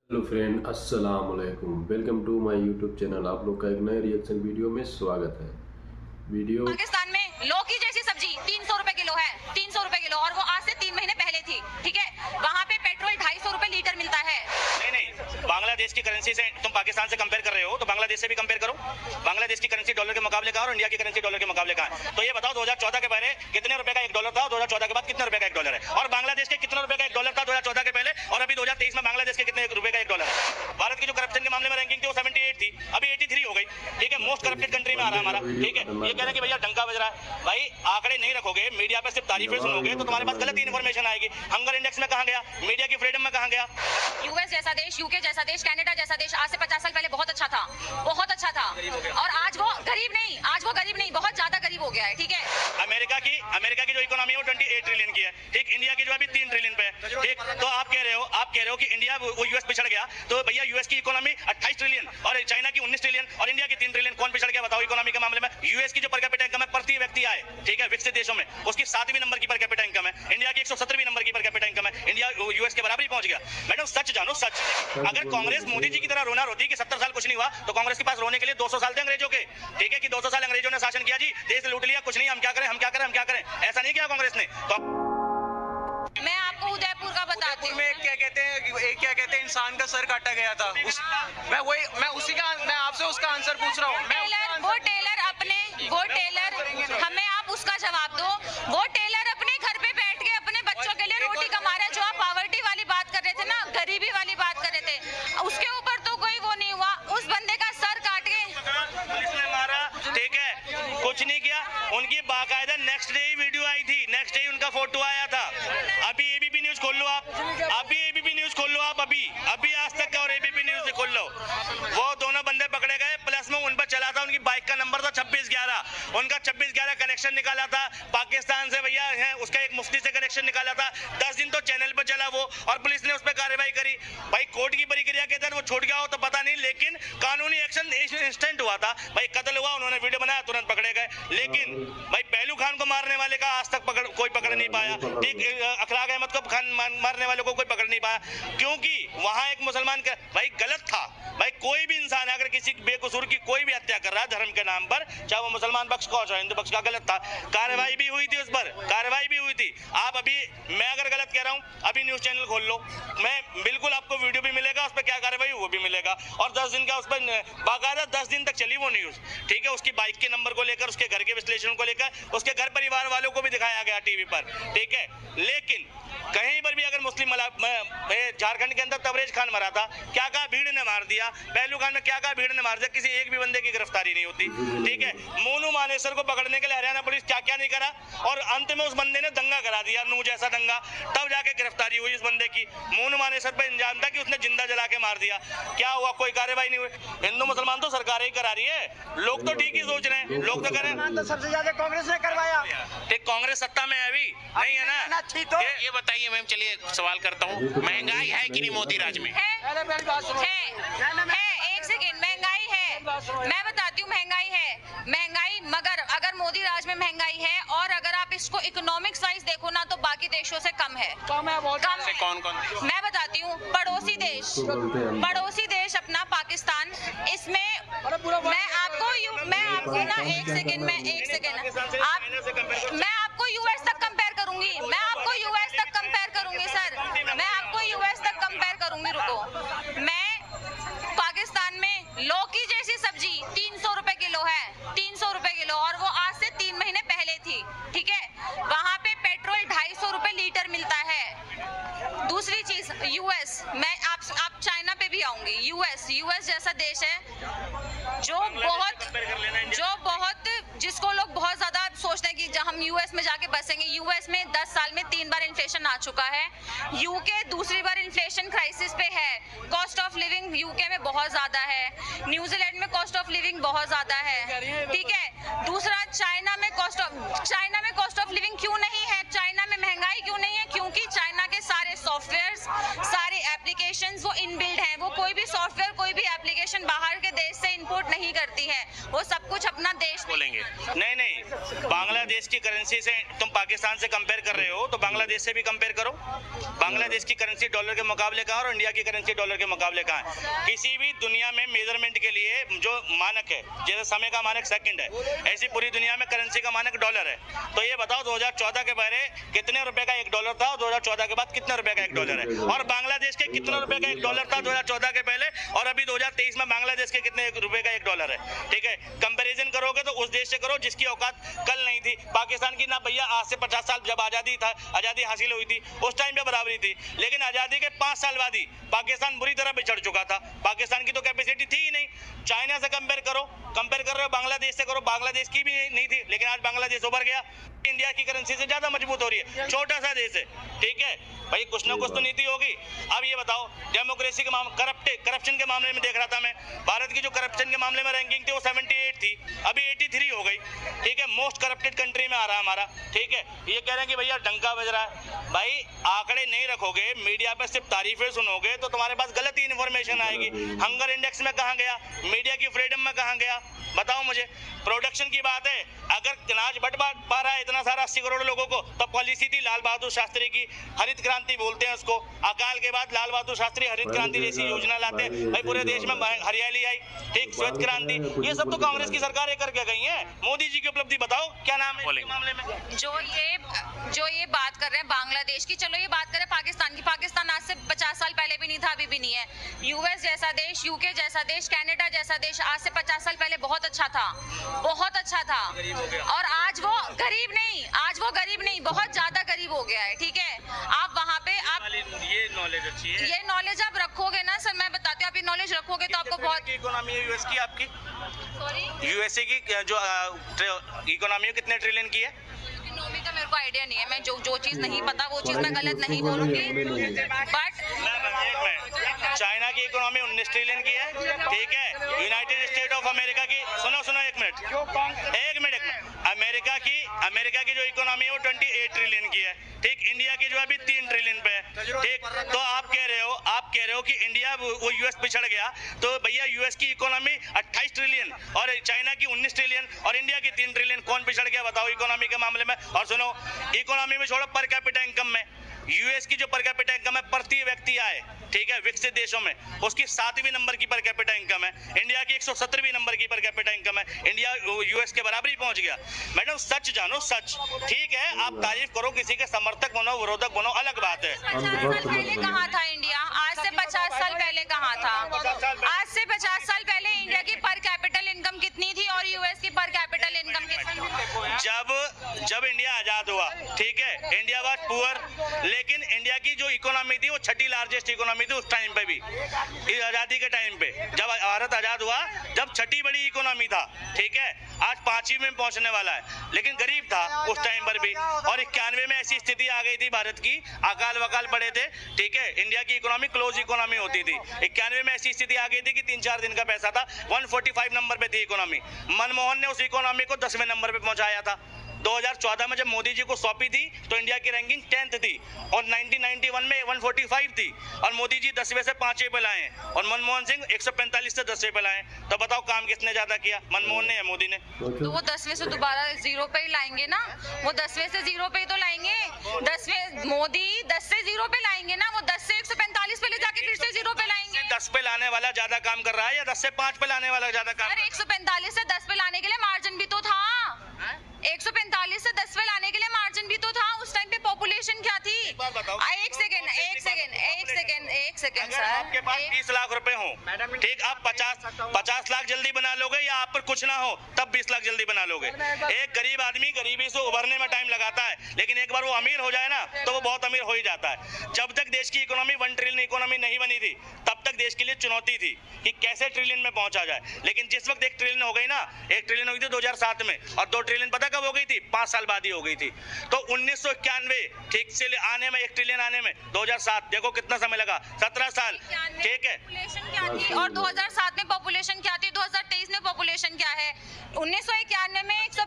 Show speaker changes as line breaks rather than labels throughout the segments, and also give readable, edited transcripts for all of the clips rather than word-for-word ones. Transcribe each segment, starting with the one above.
Hello friend, अस्सलाम वालेकुम। Welcome to my YouTube channel. आप लोग का एक नए रिएक्शन वीडियो में स्वागत है। वीडियो
पाकिस्तान में लौकी जैसी सब्जी 300 रुपए किलो है, 300 रुपए किलो, और वो आज से 3 महीने पहले थी। ठीक है, वहाँ पे पेट्रोल 250 रुपए लीटर मिलता है।
नहीं, बांग्लादेश की करेंसी से तुम पाकिस्तान से कंपेयर कर रहे हो तो बांग्लादेश से भी कंपेयर करो। बांग्लादेश की करेंसी डॉलर के मुकाबले कहाँ और इंडिया की करेंसी डॉलर के मुकाबले कहाँ? तो ये बताओ 2014 के पहले कितने रुपए का एक डॉलर था, 2014 के बाद कितने रुपए का एक डॉलर है, और बांग्लादेश के कितने रुपए का एक डॉलर था 2014 के पहले, और अभी 2023 में बांग्लादेश के कितने रुपए का एक डॉलर है। भारत की जो करप्शन के मामले में रैंकिंग थी वो 78 थी, अभी 83 हो गई। ठीक है, मोस्ट करप्टेड कंट्री में आ रहा है हमारा। ठीक है, ये कह रहे हैं कि भैया डंका बज रहा है। भाई आंकड़े नहीं रखोगे, मीडिया पे सिर्फ तारीफें सुनोगे तो तुम्हारे पास गलत इन्फॉर्मेशन आएगी। हंगर इंडेक्स में कहां गया, मीडिया की फ्रीडम में कहां गया?
यूएस जैसा देश, यूके जैसा देश, कनाडा जैसा देश आज से 50 साल पहले बहुत अच्छा था, बहुत अच्छा था, और आज वो गरीब नहीं, बहुत ज्यादा गरीब हो गया है। ठीक है,
अमेरिका की जो इकोनॉमी है वो 28 ट्रिलियन की है। ठीक, इंडिया की जो अभी 3 ट्रिलियन पे है। ठीक, तो आप कह रहे हो कि इंडिया वो यूएस पिछड़ गया, तो भैया यूएस की इकोनॉमी 28 ट्रिलियन और चाइना की 19 ट्रिलियन और इंडिया की 3 ट्रिलियन, कौन पिछड़ गया बताओ इकोनॉमी के मामले में? यूएस की जो पर कैपिटा इनकम है प्रति व्यक्ति आए, ठीक है, विकसित देशों में उसकी 7वीं नंबर की पर कैपिटा इनकम है, इंडिया की 117वीं नंबर की पर कैपिटा इनकम है। इंडिया यूएस के बराबर ही पहुंच गया। मैडम सच जानो, सच। अगर कांग्रेस मोदी जी की तरह रोना रोती कि 70 साल कुछ नहीं हुआ, तो कांग्रेस के पास रोने के लिए 200 साल थे अंग्रेजों के। ठीक है, कि 200 साल अंग्रेजों ने शासन किया जी, देश लूट लिया, कुछ नहीं, हम क्या करें, ऐसा नहीं किया कांग्रेस ने। तो
मैं आपको उदयपुर का बताती हूँ।
में क्या कहते हैं इंसान का सर काटा गया था। मैं आपसे उसका आंसर पूछ रहा हूँ।
हमें आप उसका जवाब दो। वो टेलर अपने घर पे बैठ के अपने बच्चों के लिए रोटी कमा रहा है। जो आप पॉवर्टी वाली बात कर रहे थे ना, गरीबी वाली बात कर रहे थे, उसके ऊपर तो कोई वो नहीं हुआ। उस बंदे का सर काट के
पुलिस ने मारा, ठीक है, कुछ नहीं किया। उनकी बाकायदा नेक्स्ट डे ही वीडियो आई थी, नेक्स्ट डे उनका फोटो आया था। अभी एबीपी न्यूज खोल लो आप, अभी आज तक का और एबीपी न्यूज खोल लो। वो दोनों बंदे पकड़े गए, प्लस में उन पर चला था, उनकी बाइक का नंबर था 2611, उनका 2611 कनेक्शन निकाला था पाकिस्तान से भैया है, उसका एक मुफ्ती से कनेक्शन निकाला था। 10 दिन तो चैनल पर चला वो, और पुलिस ने उस पर कार्रवाई करी। भाई कोर्ट की प्रक्रिया के तहत वो छूट गया हो तो पता नहीं, लेकिन कानूनी एक्शन इंस्टेंट हुआ था। भाई कत्ल हुआ, उन्होंने वीडियो बनाया, तुरंत पकड़े गए। लेकिन भाई पहलू खान को मारने वाले का आज तक कोई पकड़ नहीं पाया। ठीक, अखलाक अहमद को मारने वालों को कोई पकड़ नहीं पाया, क्योंकि वहां एक मुसलमान का भाई गलत था। भाई कोई भी इंसान अगर किसी बेकसूर की कोई भी हत्या कर रहा है धर्म के नाम पर, चाहे वो मुसलमान पक्ष का हो चाहे हिंदू पक्ष का, गलत था। कार्रवाई भी हुई थी, उस पर कार्रवाई भी हुई थी। आप अभी, मैं अगर गलत कह रहा हूँ, अभी न्यूज चैनल खोल लो, मैं बिल्कुल आपको वीडियो भी मिलेगा, उस पर क्या कार्रवाई वो भी मिलेगा। और 10 दिन का उस पर बाकायदा 10 दिन तक चली वो न्यूज। ठीक है, उसकी बाइक के नंबर को लेकर, उसके घर के विश्लेषण को लेकर, उसके घर परिवार वालों को भी दिखाया गया टीवी पर। ठीक है, लेकिन कहीं पर भी अगर मुस्लिम झारखंड के अंदर तबरेज खान मरा था, क्या कहा, भीड़ ने मार दिया। पहलू खान में क्या कहा, भीड़ ने मार दिया, किसी एक भी बंदे की गिरफ्तारी नहीं होती। ठीक है, मोनू मानेसर को पकड़ने के लिए हरियाणा पुलिस क्या क्या नहीं करा, और अंत में उस बंदे ने दंगा करा दिया, नू जैसा दंगा, तब जाके गिरफ्तारी हुई इस बंदे की। मोनू मानेसर पर इंजाम था कि उसने जिंदा जला के मार दिया। क्या हुआ, कोई कार्रवाई नहीं हुई। हिंदू मुसलमान तो सरकार ही करा रही है, लोग तो ठीक ही सोच रहे हैं, लोग तो करें।
सबसे ज्यादा कांग्रेस ने करवाया।
ठीक, कांग्रेस सत्ता में है अभी, नहीं है ना?
ये बताइए मैम, चलिए सवाल करता हूँ, महंगाई है कि नहीं मोदी राज में?
है, एक सेकेंड, महंगाई है, मैं बताती हूँ, महंगाई, मगर अगर मोदी राज में महंगाई है, और अगर आप इसको इकोनॉमिक्स वाइज देखो ना, तो बाकी देशों से कम है। कम है।
कौन
मैं बताती हूँ, पड़ोसी देश अपना पाकिस्तान, इसमें मैं आपको ना एक सेकेंड मैं आपको यूएस तक कंपेयर करूंगी, सर, मैं आपको यूएस तक कंपेयर करूंगी। रुको, मैं पाकिस्तान में लौकी जैसी सब्जी 300 रुपए किलो है, 300 रुपए किलो, और वो आज से 3 महीने पहले थी। ठीक है, वहाँ पे पेट्रोल 250 रुपए लीटर मिलता है। दूसरी चीज, यूएस, मैं आप चाइना पे भी आऊंगी। यूएस जैसा देश है जो बहुत जिसको लोग बहुत ज्यादा सोचते हैं कि हम यूएस में जाके बसेंगे। यूएस में 10 साल में 3 बार इन्फ्लेशन आ चुका है। यूके दूसरी बार इन्फ्लेशन क्राइसिस पे है। कॉस्ट ऑफ लिविंग यूके में बहुत ज्यादा है। न्यूजीलैंड में कॉस्ट ऑफ लिविंग बहुत ज्यादा है। ठीक है, दूसरा चाइना में कॉस्ट ऑफ लिविंग क्यों नहीं है, चाइना में महंगाई क्यों नहीं है? क्योंकि चाइना के सारे सॉफ्टवेयर, सारे एप्लीकेशंस वो इनबिल्ड हैं। वो कोई भी सॉफ्टवेयर, कोई भी एप्लीकेशन बाहर के देश से इंपोर्ट नहीं करती है, वो सब कुछ अपना देश
बोलेंगे।
नहीं नहीं, बांग्लादेश की करेंसी से तुम पाकिस्तान से कंपेयर कर रहे हो तो बांग्लादेश से भी कंपेयर करो। बांग्लादेश की करेंसी डॉलर के मुकाबले कहाँ और इंडिया की करेंसी डॉलर के मुकाबले कहाँ है? किसी भी दुनिया में मेजरमेंट के लिए जो मानक है, जैसे समय का मानक सेकंड है, ऐसी पूरी दुनिया में करेंसी का मानक डॉलर है। तो ये बताओ 2014 के पहले कितने रुपए का एक डॉलर था और 2014 के बाद कितने रुपए का एक डॉलर है, और बांग्लादेश के कितने रुपए का एक डॉलर था 2014 के पहले और अभी 2023 में बांग्लादेश के कितने रुपए का एक डॉलर है। ठीक है, कंपैरिजन करोगे तो उस देश से करो जिसकी औकात कल नहीं थी। पाकिस्तान की ना भैया आज से 50 साल जब आजादी हासिल हुई थी उस टाइम पे बराबरी थी, लेकिन आजादी के 5 साल बाद ही पाकिस्तान बुरी तरह बिछड़ चुका था। पाकिस्तान की तो कैपेसिटी थी ही नहीं। चाइना से कंपेयर कर रहे हो, बांग्लादेश से करो, बांग्लादेश की भी नहीं थी, लेकिन आज बांग्लादेश उभर गया। इंडिया की करेंसी से ज्यादा मजबूत हो रही है, छोटा सा देश है। ठीक है भाई, कुछ ना कुछ तो नीति होगी। अब ये बताओ, डेमोक्रेसी के मामले, करप्शन के मामले में देख रहा था मैं, भारत की जो करप्शन के मामले में रैंकिंग थी वो 78 थी, अभी 83 हो गई। ठीक है, मोस्ट करप्टेड कंट्री में आ रहा है हमारा। ठीक है, ये कह रहे हैं कि भैया डंका बज रहा है। भाई आंकड़े नहीं रखोगे, मीडिया पे सिर्फ तारीफें सुनोगे तो तुम्हारे पास गलत ही इन्फॉर्मेशन आएगी। हंगर इंडेक्स में कहाँ गया, मीडिया की फ्रीडम में कहाँ गया, बताओ मुझे। प्रोडक्शन की बात है, अगर अनाज बट पा रहा है इतना सारा 80 करोड़ लोगों को, तब पॉलिसी थी लाल बहादुर शास्त्री की, हरित क्रांति बोलते हैं उसको। अकाल के बाद लाल बहादुर शास्त्री हरित क्रांति जैसी योजना लाते हैं, भाई पूरे देश में हरियाली आई। ठीक, श्वेत क्रांति, ये सब तो कांग्रेस की सरकारें करके गई हैं। मोदी जी की उपलब्धि बताओ क्या नाम है इस मामले में?
जो ये बात कर रहे हैं बांग्लादेश की, चलो ये बात करें पाकिस्तान की। पाकिस्तान आज से 50 साल पहले भी नहीं था, अभी भी नहीं है। यूएस जैसा देश, यूके जैसा देश, कनाडा जैसा देश आज से 50 साल पहले बहुत अच्छा था, बहुत अच्छा था। और आज वो गरीब नहीं, बहुत ज्यादा गरीब हो गया है। ठीक है, आप वहाँ पे
ये नॉलेज अच्छी है,
ये नॉलेज आप रखोगे ना सर, मैं बताती हूँ, आप ये नॉलेज रखोगे तो आपको बहुत।
इकोनॉमी है यूएस की, आपकी
सॉरी,
यूएसए की जो इकोनॉमी है कितने ट्रिलियन की है?
इकोनॉमी का मेरे को आइडिया नहीं है, मैं जो चीज नहीं पता वो चीज मैं गलत नहीं बोलूंगी, बट
चाइना की इकोनॉमी 19 ट्रिलियन की है। ठीक है, यूनाइटेड स्टेट ऑफ अमेरिका की, सुनो एक मिनट, अमेरिका की जो इकोनॉमी है वो 28 ट्रिलियन की है। ठीक, इंडिया की जो अभी 3 ट्रिलियन पे है। ठीक, तो आप कह रहे हो कि इंडिया वो यूएस पिछड़ गया, तो भैया यूएस की इकोनॉमी 28 ट्रिलियन और चाइना की 19 ट्रिलियन और इंडिया की 3 ट्रिलियन, कौन पिछड़ गया बताओ इकोनॉमी के मामले में? और सुनो, इकोनॉमी में छोड़ो, पर कैपिटा इनकम में यूएस की जो पर कैपिटा इनकम है प्रति व्यक्ति आए, ठीक है, विकसित देशों में उसकी 7वीं नंबर की पर कैपिटा इनकम है। इंडिया की 117वीं नंबर की पर कैपिटा इनकम है। इंडिया यूएस के बराबर ही पहुंच गया। मैडम सच जानो, सच। ठीक है, आप तारीफ करो, किसी के समर्थक बनो, विरोधक बनो, अलग बात है।
50 साल पहले कहाँ था इंडिया? आज से 50 साल पहले कहाँ था? आज से 50 साल पहले इंडिया की पर कैपिटल इनकम कितनी थी और यूएस की पर कैपिटल इनकम कितनी थी?
जब इंडिया आजाद हुआ, ठीक है, इंडिया वाज पुअर, लेकिन इंडिया की जो इकोनॉमी थी वो 6ठी लार्जेस्ट इकोनॉमी थी उस टाइम पे भी, इस आजादी के टाइम पे। जब भारत आजाद हुआ, जब 6ठी बड़ी इकोनॉमी था, ठीक है, आज 5वीं में पहुंचने वाला है, लेकिन गरीब था उस टाइम पर भी। और 91 में ऐसी स्थिति आ गई थी भारत की, अकाल वकाल पड़े थे, ठीक है, इंडिया की इकोनॉमी क्लोज इकोनॉमी होती थी। 91 में ऐसी स्थिति आ गई थी कि 3-4 दिन का पैसा था, 145 नंबर पे थी इकोनॉमी। मनमोहन ने उस इकोनॉमी को 10वें नंबर पे पहुंचाया था। 2014 में जब मोदी जी को सौंपी थी तो इंडिया की रैंकिंग 10th थी और 1991 में 145 थी, और मोदी जी 10वें से 5वें पे लाए और मनमोहन सिंह 145 से 10वें पे लाए। तो बताओ काम किसने ज्यादा किया, मनमोहन ने या मोदी ने?
तो वो 10वें से दोबारा 0 पे ही लाएंगे ना, वो 10वें से 0 पे ही तो लाएंगे। 10वें मोदी 10 से 0 पे लाएंगे ना, वो 10 से 145 पे ले जाके फिर से 0 पे लाएंगे।
10 पे लाने वाला ज्यादा काम कर रहा है या 10 से 5 पे लाने वाला ज्यादा काम?
145 से 10 पे लाने के लिए मार्जिन भी तो था। 145 से 10 पे लाने के लिए मार्जिन भी तो था। उस टाइम पे पॉपुलेशन क्या थी? एक सेकेंड सर,
आपके पास 20 लाख रुपए हो, ठीक, आप 50 लाख जल्दी बना लोगे या आप पर कुछ ना हो तब 20 लाख जल्दी बना लोगे? एक गरीब आदमी गरीबी से उभरने में टाइम लगाता है, लेकिन एक बार वो अमीर हो जाए ना तो वो बहुत अमीर हो ही जाता है। जब तक देश की इकोनॉमी 1 ट्रिलियन इकोनॉमी नहीं बनी थी तब तक देश के लिए चुनौती थी कि कैसे ट्रिलियन में पहुंचा जाए। लेकिन जिस वक्त 1 ट्रिलियन हो गई ना, 1 ट्रिलियन हो गई थी 2007 में, और 2 ट्रिलियन पता कब हो गई थी? 5 साल बाद ही हो गई थी। तो 1991 ठीक से आने में 1 ट्रिलियन आने में 2007 देखो कितना समय लगा, 17 साल, ठीक है।
पॉपुलेशन क्या थी और 2007 में पॉपुलेशन क्या थी, 2023 में पॉपुलेशन क्या है? 1991 में 100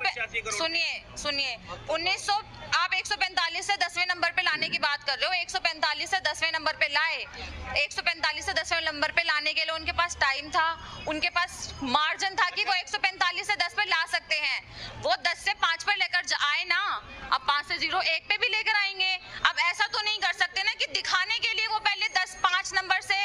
सुनिए 1900 आप 145 से 10वें नंबर पे लाने की बात कर रहे हो। 145 से 10वें नंबर पे लाए, 145 से 10वें नंबर पे लाने के लिए उनके पास टाइम था, उनके पास मार्जिन था कि वो 145 से 10 पे ला सकते हैं। वो 10 से 5 पर लेकर आए ना, अब 5 से 0 1 पे भी लेकर आएंगे। अब ऐसा तो नहीं कर सकते ना कि दिखाने के लिए वो पहले 5 नंबर से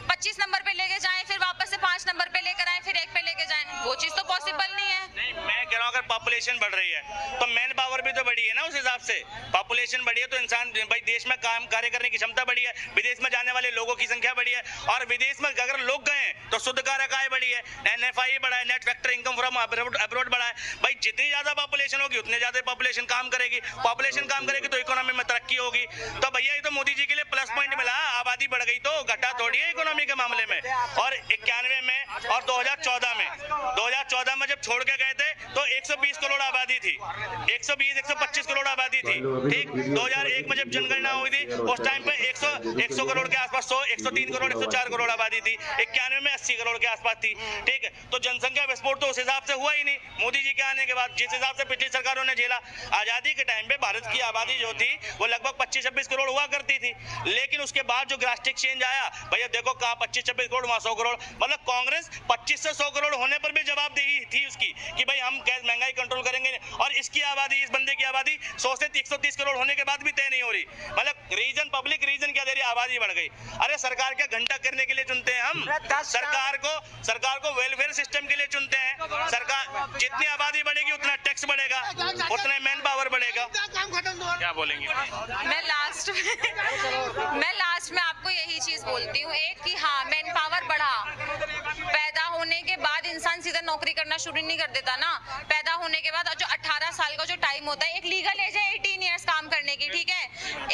25 नंबर पे लेके जाएं, फिर वापस से 5 नंबर पे लेकर आए, फिर 1 पे लेके जाएं। वो चीज तो पॉसिबल नहीं है।
नहीं, मैं कह रहा हूँ अगर पॉपुलेशन बढ़ रही है तो मैन पावर भी तो बढ़ी है ना, उस हिसाब से पॉपुलेशन बढ़ी है तो इंसान भाई देश में काम कार्य करने की क्षमता बढ़ी है, विदेश में जाने वाले लोगों की संख्या बढ़ी है, और विदेश में अगर लोग गए तो शुद्ध कारक आय बढ़ी है, NFI बढ़ा है, net factor income from abroad बढ़ा है। भाई जितनी ज्यादा पॉपुलेशन होगी उतनी ज्यादा पॉपुलेशन काम करेगी, पॉपुलेशन काम करेगी तो इकोनॉमी में तरक्की होगी। तो भैया ये तो मोदी जी के लिए प्लस पॉइंट मिला, आबादी बढ़ गई तो घटा थोड़ी है इकोनॉमी के मामले में। और 91 में और 2014 में जब छोड़ के गए थे तो 120 करोड़ आबादी थी, 125 करोड़ आबादी थी, ठीक। 2001 में जब जनगणना हुई थी उस टाइम पे 100 करोड़ के आसपास 103 करोड़ 104 करोड़ आबादी थी, 91 में 80 करोड़ के आसपास थी, ठीक है। तो जनसंख्या विस्फोट तो उस हिसाब से हुआ ही नहीं मोदी जी के आने के बाद, जिस हिसाब से पिछली सरकारों ने झेला। आजादी के टाइम पे भारत की आबादी जो थी वो लगभग 25-26 करोड़ हुआ करती थी, लेकिन उसके बाद जो ड्रास्टिक चेंज आया, भैया देखो कहा 25-26 करोड़ वहां 100 करोड़, मतलब कांग्रेस 25 से 100 करोड़ होने पर भी जवाबदेही थी उसकी कि भाई हम गैस महंगाई कंट्रोल करेंगे, और इसकी आबादी, इस बंदे की आबादी 100 से 130 करोड़ होने के बाद भी तय नहीं हो रही। मतलब रीजन, पब्लिक रीजन क्या दे रही, आबादी बढ़ गई। अरे सरकार क्या घंटा करने के लिए चुनते हैं हम? सरकार को वेलफेयर सिस्टम के लिए चुनते हैं। सरकार जितनी आबादी बढ़ेगी उतना टैक्स बढ़ेगा, उतना मैन पावर बढ़ेगा। क्या बोलेंगे?
मैं लास्ट में आपको यही चीज बोलती हूँ, एक कि हाँ मैन पावर बढ़ा, पैदा होने के बाद इंसान सीधा नौकरी करना शुरू नहीं कर देता ना। पैदा होने के बाद जो 18 साल का जो टाइम होता है, एक लीगल एज है 18 इयर्स काम करने की, ठीक है।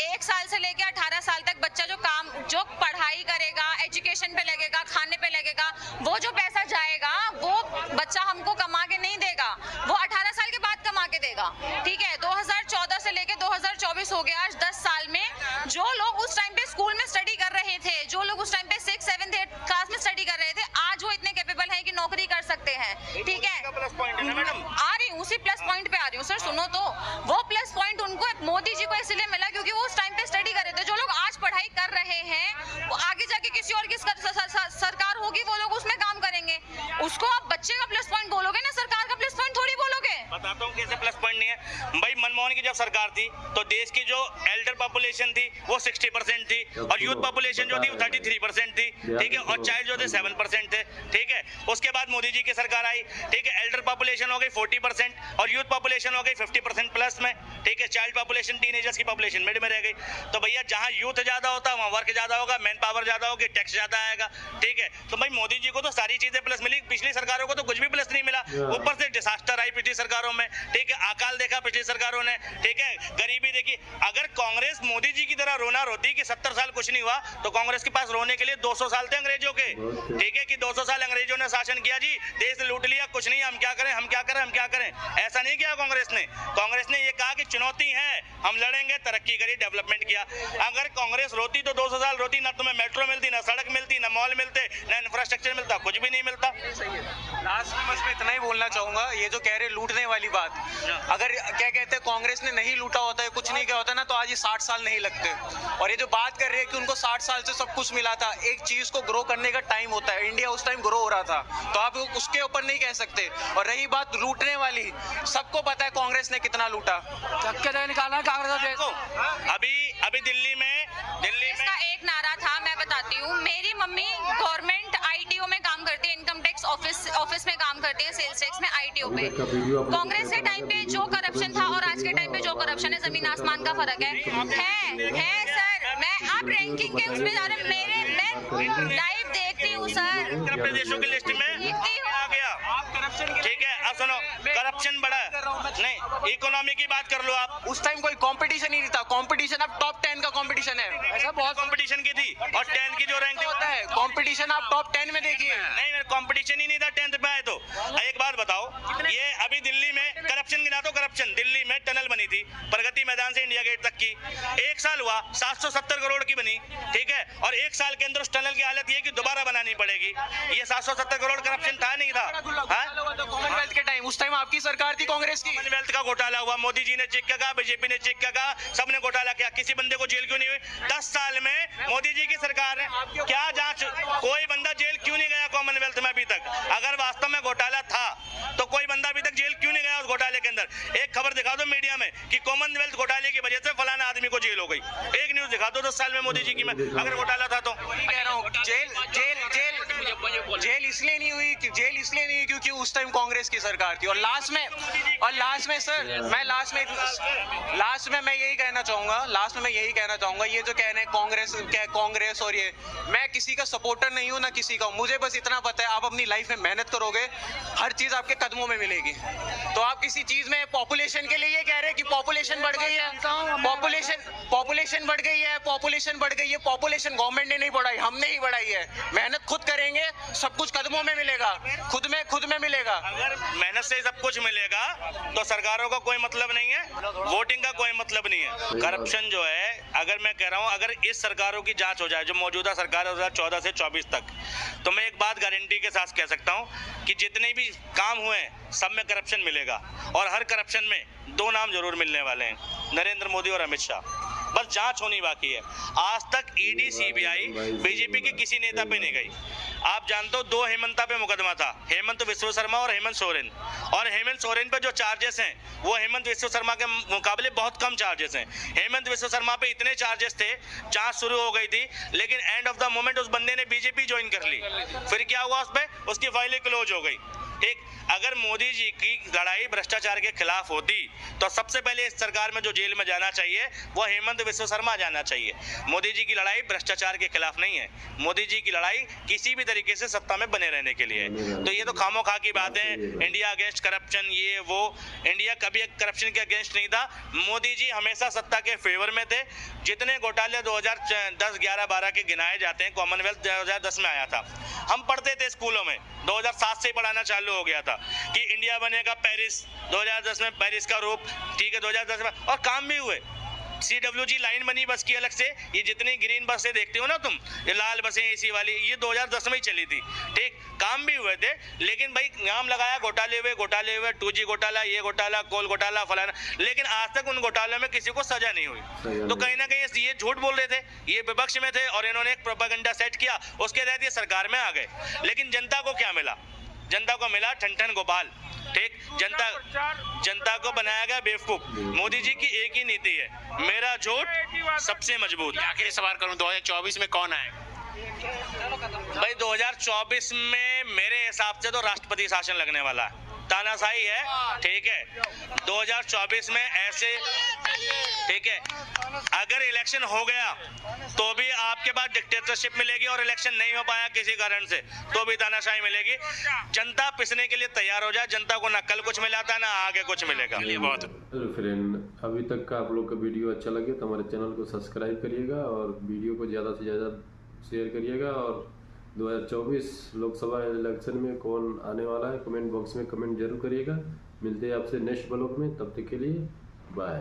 1 साल से लेकर 18 साल तक बच्चा जो पढ़ाई करेगा, एजुकेशन पे लगेगा, खाने पे लगेगा, वो जो पैसा जाएगा वो बच्चा हमको कमा के नहीं देगा, वो 18 साल के बाद कमा के देगा, ठीक है। 2014 से लेकर 2024 हो गया, आज 10 साल में जो लोग उस टाइम पे स्कूल में स्टडी कर रहे थे, जो लोग उस टाइम पे 6, 7, 8 क्लास में स्टडी कर रहे थे, आज वो इतने कैपेबल हैं कि नौकरी कर सकते हैं, ठीक है। आ रही हूँ उसी प्लस पॉइंट पे आ रही हूँ सर, सुनो तो। वो प्लस पॉइंट उनको मोदी जी को इसलिए मिला क्योंकि वो उस टाइम पे स्टडी कर रहे थे। जो लोग आज पढ़ाई कर रहे हैं वो आगे जाके किसी और की सरकार होगी, वो लोग उसमें काम करेंगे। उसको आप बच्चे का प्लस पॉइंट बोलोगे ना, सरकार का प्लस पॉइंट थोड़ी बोलोगे।
बताता हूँ कैसे प्लस पॉइंट नहीं है। भाई मनमोहन की जब सरकार थी तो देश की जो एल्डर पॉपुलेशन थी वो 60% थी, और यूथ पॉपुलेशन जो थी वो 33% थी, ठीक है, और चाइल्ड जो थे 7% थे, ठीक है। उसके बाद मोदी जी की सरकार आई, ठीक है, एल्डर पॉपुलेशन हो गई 40% और यूथ पॉपुलेशन हो गई 50% प्लस में, ठीक है। चाइल्ड पॉपुलेशन, टीनेजर्स की पॉपुलेशन मिड में रह गई। तो भैया जहाँ यूथ ज्यादा होता है वहाँ वर्क ज्यादा होगा, मैन पावर ज्यादा होगी, टैक्स ज्यादा आएगा, ठीक है। तो भाई मोदी जी को तो सारी चीजें प्लस मिली, पिछली सरकारों को तो कुछ भी प्लस नहीं मिला। ऊपर से डिजास्टर आई पिछली सरकारों में, ठीक है, अकाल देखा पिछली सरकारों ने, ठीक है, गरीबी देखी। अगर कांग्रेस मोदी जी की तरह रोना रोती कि 70 साल कुछ नहीं हुआ, तो कांग्रेस के पास रोने के लिए 200 साल थे अंग्रेजों के, ठीक है, कि 200 साल अंग्रेजों ने शासन किया जी, देश लूट लिया, कुछ नहीं, हम क्या करें, हम क्या करें, हम क्या करें। ऐसा नहीं किया कांग्रेस ने। कांग्रेस ने ये कहा कि चुनौती है, हम लड़ेंगे, तरक्की करी, डेवलपमेंट किया। अगर कांग्रेस रोती तो 200 साल रोती, ना तुम्हें मेट्रो मिलती, ना सड़क मिलती, ना मॉल मिलते, ना इंफ्रास्ट्रक्चर मिलता, कुछ भी नहीं मिलता।
लास्ट में बस मैं इतना ही बोलना चाहूंगा, ये जो कह रहे लूटने वाली बात, अगर क्या कहते हैं कांग्रेस ने नहीं लूटा होता है, कुछ नहीं किया होता ना, तो आज ये 60 साल नहीं लगते। और ये जो बात कर रहे हैं कि उनको 60 साल से सब कुछ मिला था, एक चीज को ग्रो करने का टाइम होता है, इंडिया उस टाइम ग्रो हो रहा था, तो आप उसके ऊपर नहीं कह सकते। और रही बात लूटने वाली, सबको पता है कांग्रेस ने कितना लूटा, निकाला कांग्रेस को।
अभी दिल्ली में
इसका एक नारा था, मैं बताती हूँ। मेरी मम्मी गवर्नमेंट ITO में काम करती है, इनकम टैक्स ऑफिस में काम करते हैं, सेल्स टैक्स में ITO पे। कांग्रेस के टाइम पे जो करप्शन था और आज के टाइम पे जो करप्शन है, जमीन आसमान का फर्क है सर। मैं आप रैंकिंग के उसमें जा रहे हैं, मैं लाइव देखती हूँ सर।
उत्तर प्रदेशों की लिस्ट में आ गया, ठीक है। अब सुनो, करप्शन बढ़ा नहीं, इकोनॉमी की बात कर लो आप।
उस टाइम कोई कंपटीशन ही नहीं था, कंपटीशन अब टॉप 10 का कंपटीशन है।
ऐसा बहुत कंपटीशन की थी, और 10 की जो रैंक
होता है कंपटीशन आप टॉप 10 में देखिए।
नहीं, कंपटीशन ही नहीं था 10th पे आए तो। एक बात बताओ, ये अभी दिल्ली में करप्शन गिना तो करप्शन, दिल्ली में टनल बनी थी प्रगति मैदान से इंडिया गेट तक की, 1 साल हुआ 770 करोड़ की बनी, ठीक है, और 1 साल के अंदर उस टनल की हालत ये कि दोबारा बनानी पड़ेगी। ये 770 करोड़ करप्शन था नहीं था?
कॉमनवेल्थ के टाइम, उस टाइम आपकी सरकार थी कांग्रेस की।
कॉमनवेल्थ का घोटाला हुआ, मोदी जी ने चेक किया, बीजेपी ने चेक किया, सबने घोटाला किया, किसी बंदे को जेल क्यों नहीं हुई? 10 साल में मोदी जी की सरकार है, क्या जांच? कोई बंदा जेल क्यों नहीं गया कॉमनवेल्थ में अभी तक? अगर वास्तव में घोटाला था तो कोई बंदा अभी तक जेल क्यों नहीं गया उस घोटाले के अंदर? एक खबर दिखा दो मीडिया में कि कॉमनवेल्थ घोटाले की वजह से फलाना आदमी को जेल हो गई, एक न्यूज दिखा दो 10 साल में मोदी जी की में अगर घोटाला था तो।
कह रहा हूँ जेल इसलिए नहीं हुई क्योंकि उस टाइम कांग्रेस की सरकार थी। और लास्ट में सर मैं लास्ट में मैं यही कहना चाहूंगा, ये जो कह रहे हैं कांग्रेस और ये, मैं किसी का सपोर्टर नहीं हूँ ना किसी का। मुझे बस इतना पता है, आप अपनी लाइफ में मेहनत करोगे, हर चीज आपके कदमों में मिलेगी। तो आप किसी चीज में पॉपुलेशन के लिए ये कह रहे हैं कि पॉपुलेशन बढ़ गई है, पॉपुलेशन बढ़ गई है, पॉपुलेशन गवर्नमेंट ने नहीं बढ़ाई, हमने ही बढ़ाई है। मेहनत खुद करेंगे, सब कुछ कदमों में मिलेगा, खुद में मिलेगा।
अगर मेहनत से सब कुछ मिलेगा तो सरकारों का कोई मतलब नहीं है, वोटिंग का कोई मतलब नहीं है। करप्शन जो है, अगर मैं कह रहा हूँ, अगर इस सरकारों की जांच हो जाए, जो मौजूदा सरकार है 2014 से 24 तक, तो मैं एक बात गारंटी के साथ कह सकता हूँ कि जितने भी काम हुए हैं सब में करप्शन मिलेगा। और हर करप्शन में 2 नाम जरूर मिलने वाले हैं, नरेंद्र मोदी और अमित शाह। बस जांच होनी बाकी है। आज तक ईडी सीबीआई बीजेपी के किसी नेता पे नहीं गई। आप जानते हो 2 हेमंता पे मुकदमा था, हेमंत विश्व शर्मा और हेमंत सोरेन। और हेमंत सोरेन पे जो चार्जेस हैं वो हेमंत विश्व शर्मा के मुकाबले बहुत कम चार्जेस हैं। हेमंत विश्व शर्मा पे इतने चार्जेस थे, जांच शुरू हो गई थी, लेकिन एंड ऑफ द मोमेंट उस बंदे ने बीजेपी ज्वाइन कर ली। फिर क्या हुआ, उस पे उसकी फाइलें क्लोज हो गई। ठीक, अगर मोदी जी की लड़ाई भ्रष्टाचार के खिलाफ होती तो सबसे पहले इस सरकार में जो जेल में जाना चाहिए वो हेमंत विश्व शर्मा जाना चाहिए। मोदी जी की लड़ाई भ्रष्टाचार के खिलाफ नहीं है, मोदी जी की लड़ाई किसी भी तरीके से सत्ता में बने रहने के लिए है। तो ये तो खामोखा की बात है, इंडिया अगेंस्ट करप्शन, ये वो। इंडिया कभी करप्शन के अगेंस्ट नहीं था, मोदी जी हमेशा सत्ता के फेवर में थे। जितने घोटाले 2010, 11, 12 के गिनाए जाते हैं, कॉमनवेल्थ 2010 में आया था। हम पढ़ते थे स्कूलों में, 2007 से पढ़ाना चालू हो गया था कि इंडिया बनेगा पेरिस, 2010 में पेरिस का रूप, ठीक है, 2010 में, और काम भी हुए। CWG लाइन बनी बस की अलग से, ये जितनी ग्रीन बसें देखते हो ना तुम, ये लाल बसें एसी वाली, ये 2010 में ही चली थी। ठीक, काम भी हुए थे, लेकिन भाई नाम लगाया घोटाले हुए, 2G घोटाला, ये घोटाला, कोल घोटाला, फलाना, लेकिन आज तक उन घोटालों में किसी को सजा नहीं हुई। तो कहीं ना कहीं ये झूठ बोल रहे थे, ये विपक्ष में थे और इन्होंने एक प्रोपेगेंडा सेट किया, उसके तहत ये सरकार में आ गए। लेकिन जनता को क्या मिला? जनता को मिला ठन गोपाल। ठीक, जनता को बनाया गया बेवकूफ। मोदी जी की एक ही नीति है, मेरा झूठ सबसे मजबूत।
आखिरी सवाल करूं, 2024 में कौन आए?
भाई 2024 में मेरे हिसाब से तो राष्ट्रपति शासन लगने वाला है, तानाशाही है। ठीक है, 2024 में ऐसे, ठीक है, अगर इलेक्शन हो गया तो भी आपके पास डिक्टेटरशिप मिलेगी, और इलेक्शन नहीं हो पाया किसी कारण से तो भी तानाशाही मिलेगी। जनता पिसने के लिए तैयार हो जाए, जनता को ना कल कुछ मिला था ना आगे कुछ मिलेगा।
बहुत
फ्रेंड, अभी तक का आप लोग का वीडियो अच्छा लगे तो हमारे चैनल को सब्सक्राइब करिएगा और वीडियो को ज़्यादा से ज़्यादा शेयर करिएगा। और 2024 लोकसभा इलेक्शन में कौन आने वाला है कमेंट बॉक्स में कमेंट जरूर करिएगा। मिलते हैं आपसे नेक्स्ट ब्लॉग में, तब तक के लिए बाय।